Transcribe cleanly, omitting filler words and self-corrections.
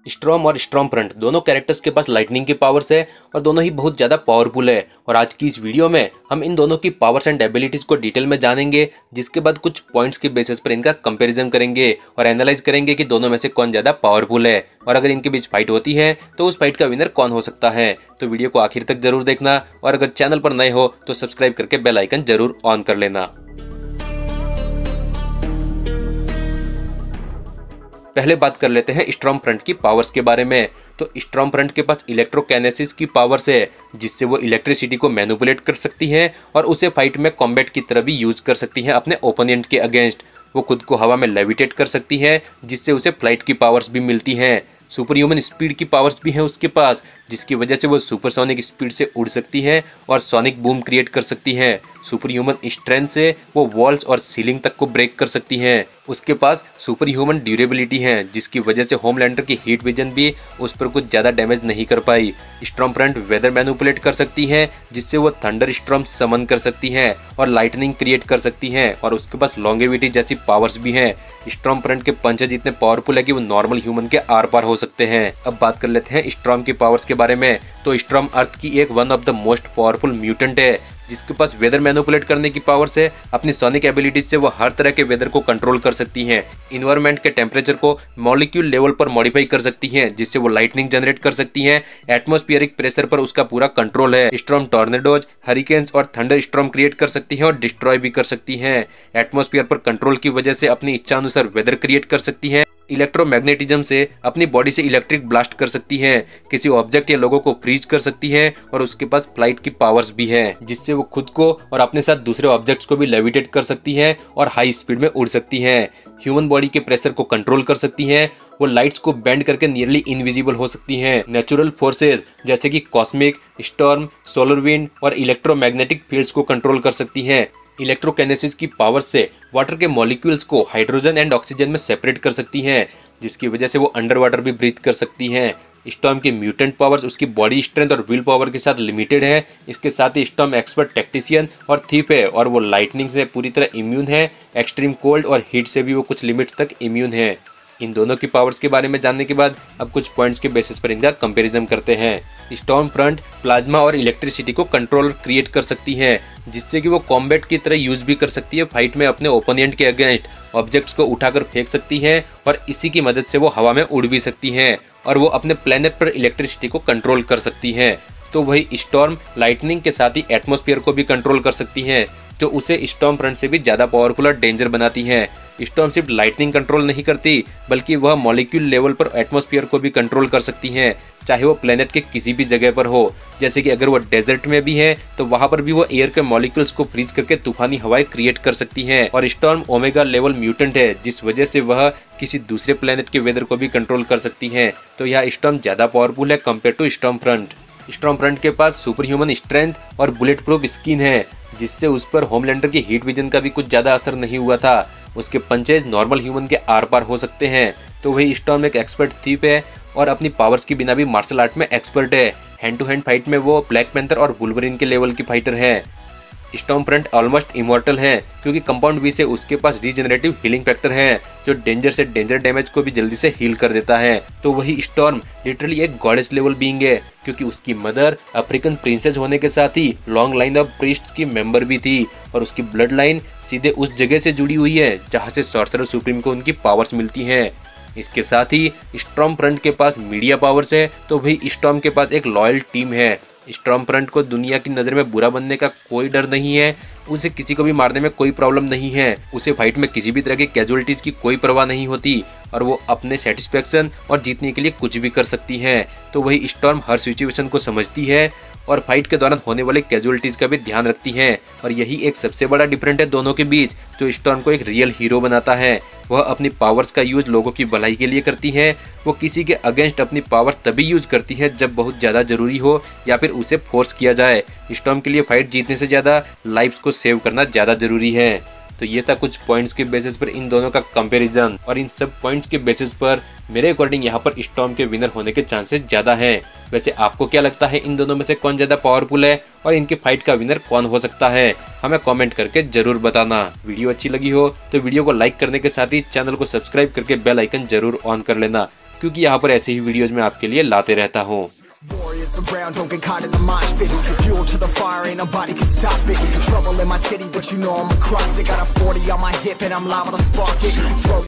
Storm और स्टॉर्मफ्रंट दोनों characters के पास लाइटनिंग की पावर्स है और दोनों ही बहुत ज़्यादा पावरफुल है। और आज की इस वीडियो में हम इन दोनों की पावर्स एंड एबिलिटीज़ को डिटेल में जानेंगे, जिसके बाद कुछ पॉइंट्स के बेसिस पर इनका कंपैरिजन करेंगे और एनालाइज करेंगे कि दोनों में से कौन ज़्यादा पावरफुल है और अगर इनके बीच फाइट होती है तो उस फाइट का विनर कौन हो सकता है। तो वीडियो को आखिर तक जरूर देखना और अगर चैनल पर नए हो तो सब्सक्राइब करके बेल आइकन जरूर ऑन कर लेना। पहले बात कर लेते हैं स्टॉर्मफ्रंट की पावर्स के बारे में। तो स्टॉर्मफ्रंट के पास इलेक्ट्रोकाइनेसिस की पावर्स है, जिससे वो इलेक्ट्रिसिटी को मैनिपुलेट कर सकती है और उसे फाइट में कॉम्बैट की तरह भी यूज कर सकती है अपने ओपोनेंट के अगेंस्ट। वो खुद को हवा में लेविटेट कर सकती है, जिससे उसे फ्लाइट की पावर्स भी मिलती हैं। सुपर ह्यूमन स्पीड की पावर्स भी हैं उसके पास, जिसकी वजह से वो सुपरसोनिक स्पीड से उड़ सकती है और सोनिक बूम क्रिएट कर सकती है। सुपर ह्यूमन स्ट्रेंथ से वो वॉल्स और सीलिंग तक को ब्रेक कर सकती है। उसके पास सुपर ह्यूमन ड्यूरेबिलिटी है, जिसकी वजह से होमलैंडर की हीट विजन भी उस पर कुछ ज़्यादा डैमेज नहीं कर पाई। स्टॉर्मफ्रंट वेदर मैनिपुलेट कर सकती है, जिससे वो थंडर स्टॉर्म समन कर सकती है और लाइटनिंग क्रिएट कर सकती है और उसके पास लॉन्गेविटी जैसी पावर्स भी हैं। स्टॉर्मफ्रंट के पंचेज इतने पावरफुल है कि वो नॉर्मल ह्यूमन के आर पार हो सकते हैं। अब बात कर लेते हैं स्टॉर्म की पावर्स के बारे में। तो स्टॉर्म अर्थ की एक one of the most powerful mutant है, जिसके पास वेदर मैनिपुलेट करने की पावर्स है। अपनी सोनिक एबिलिटीज से वो हर तरह के वेदर को कंट्रोल कर सकती हैं। इन्वायरमेंट के टेम्परेचर को मॉलिक्यूल लेवल पर मॉडिफाई कर सकती हैं, जिससे वो लाइटनिंग जनरेट कर सकती हैं। एटमॉस्फेरिक प्रेशर पर उसका पूरा कंट्रोल है। स्टॉर्म टॉर्नेडोज, हरिकेन्स और थंडर स्टॉर्म क्रिएट कर सकती है और डिस्ट्रॉय भी कर सकती हैं। एटमॉस्फेयर पर कंट्रोल की वजह से अपनी इच्छानुसार वेदर क्रिएट कर सकती है। इलेक्ट्रोमैग्नेटिज्म से अपनी बॉडी से इलेक्ट्रिक ब्लास्ट कर सकती है, किसी ऑब्जेक्ट या लोगों को फ्रीज कर सकती है और उसके पास फ्लाइट की पावर्स भी है, जिससे वो खुद को और अपने साथ दूसरे ऑब्जेक्ट्स को भी लेविटेट कर सकती है और हाई स्पीड में उड़ सकती है। ह्यूमन बॉडी के प्रेशर को कंट्रोल कर सकती है। वो लाइट्स को बेंड करके नियरली इनविजिबल हो सकती हैं। नेचुरल फोर्सेस जैसे कि कॉस्मिक, स्टॉर्म, सोलर विंड और इलेक्ट्रोमैग्नेटिक फील्ड्स को कंट्रोल कर सकती है। इलेक्ट्रोकाइनेसिस की पावर से वाटर के मॉलिक्यूल्स को हाइड्रोजन एंड ऑक्सीजन में सेपरेट कर सकती हैं, जिसकी वजह से वो अंडर वाटर भी ब्रीथ कर सकती हैं। स्टॉर्म की म्यूटेंट पावर्स उसकी बॉडी स्ट्रेंथ और विल पावर के साथ लिमिटेड है। इसके साथ ही स्टॉर्म एक्सपर्ट टैक्टिशियन और थीफ है और वो लाइटनिंग से पूरी तरह इम्यून है। एक्सट्रीम कोल्ड और हीट से भी वो कुछ लिमिट्स तक इम्यून है। इन दोनों की पावर्स के बारे में जानने के बाद अब कुछ पॉइंट्स के बेसिस पर इनका कंपैरिजन करते हैं। स्टॉर्मफ्रंट प्लाज्मा और इलेक्ट्रिसिटी को कंट्रोल क्रिएट कर सकती है, जिससे कि वो कॉम्बैट की तरह यूज भी कर सकती है। फाइट में अपने ओपोनेंट के अगेंस्ट ऑब्जेक्ट्स को उठाकर फेंक सकती है और इसी की मदद से वो हवा में उड़ भी सकती है और वो अपने प्लेनेट पर इलेक्ट्रिसिटी को कंट्रोल कर सकती है। तो वही स्टॉर्म लाइटनिंग के साथ ही एटमॉस्फेयर को भी कंट्रोल कर सकती है, जो उसे स्टॉर्मफ्रंट से भी ज़्यादा पावरफुल और डेंजर बनाती है। स्टॉर्म सिर्फ लाइटनिंग कंट्रोल नहीं करती, बल्कि वह मॉलिक्यूल लेवल पर एटमॉस्फेयर को भी कंट्रोल कर सकती है, चाहे वो प्लेनेट के किसी भी जगह पर हो। जैसे कि अगर वो डेजर्ट में भी है तो वहां पर भी वो एयर के मॉलिक्यूल्स को फ्रीज करके तूफानी हवाएं क्रिएट कर सकती हैं। और स्टॉर्म ओमेगा लेवल म्यूटेंट है, जिस वजह से वह किसी दूसरे प्लेनेट के वेदर को भी कंट्रोल कर सकती है। तो यह स्टॉर्म ज़्यादा पावरफुल है कंपेयर टू स्टॉर्मफ्रंट। स्टॉर्मफ्रंट के पास सुपर ह्यूमन स्ट्रेंथ और बुलेट प्रूफ स्किन है, जिससे उस पर होमलैंडर की हीट विजन का भी कुछ ज़्यादा असर नहीं हुआ था। उसके पंचेज नॉर्मल ह्यूमन के आर पार हो सकते हैं। तो वही स्टॉर्म एक एक्सपर्ट थीफ है और अपनी पावर्स के बिना भी मार्शल आर्ट में एक्सपर्ट है। हैंड टू हैंड फाइट में वो ब्लैक पैंथर और वुल्वरीन के लेवल की फाइटर है। स्टॉर्मफ्रंट ऑलमोस्ट इमॉर्टल है, क्योंकि कंपाउंड वी से उसके पास रीजनरेटिव हीलिंग फैक्टर है, जो डेंजर से डेंजर डैमेज को भी जल्दी से हील कर देता है। तो वही स्टॉर्म लिटरली एक गॉडेस लेवल बीइंग है, क्योंकि उसकी मदर अफ्रीकन प्रिंसेस होने के साथ ही लॉन्ग लाइन ऑफ प्रीस्ट्स की मेंबर भी थी और उसकी ब्लड लाइन सीधे उस जगह से जुड़ी हुई है जहां से सॉर्सरर सुप्रीम को उनकी पावर्स मिलती हैं। इसके साथ ही स्टॉर्मफ्रंट के पास मीडिया पावर्स है, तो वही स्टॉर्म के पास एक लॉयल टीम है। स्टॉर्मफ्रंट को दुनिया की नज़र में बुरा बनने का कोई डर नहीं है, उसे किसी को भी मारने में कोई प्रॉब्लम नहीं है, उसे फाइट में किसी भी तरह की कैजुअलिटीज़ की कोई परवाह नहीं होती और वो अपने सेटिस्फेक्शन और जीतने के लिए कुछ भी कर सकती है। तो वही स्टॉर्म हर सिचुएशन को समझती है और फाइट के दौरान होने वाले कैजुअलिटीज़ का भी ध्यान रखती हैं। और यही एक सबसे बड़ा डिफरेंट है दोनों के बीच, जो स्टॉर्म को एक रियल हीरो बनाता है। वह अपनी पावर्स का यूज लोगों की भलाई के लिए करती है। वो किसी के अगेंस्ट अपनी पावर्स तभी यूज करती है जब बहुत ज़्यादा जरूरी हो या फिर उसे फोर्स किया जाए। स्टॉर्म के लिए फाइट जीतने से ज़्यादा लाइफ्स को सेव करना ज़्यादा जरूरी है। तो ये था कुछ पॉइंट्स के बेसिस पर इन दोनों का कंपैरिजन और इन सब पॉइंट्स के बेसिस पर मेरे अकॉर्डिंग यहाँ पर स्टॉर्म के विनर होने के चांसेस ज़्यादा हैं। वैसे आपको क्या लगता है इन दोनों में से कौन ज़्यादा पावरफुल है और इनके फाइट का विनर कौन हो सकता है? हमें कमेंट करके जरूर बताना। वीडियो अच्छी लगी हो तो वीडियो को लाइक करने के साथ ही चैनल को सब्सक्राइब करके बेल आइकन जरूर ऑन कर लेना, क्योंकि यहाँ पर ऐसे ही वीडियोज में आपके लिए लाते रहता हूँ। Warriors around, don't get caught in the mosh pit. Fuel to the fire, ain't nobody can stop it. Trouble in my city, but you know I'm across it. Got a 40 on my hip and I'm liable to spark it. Flow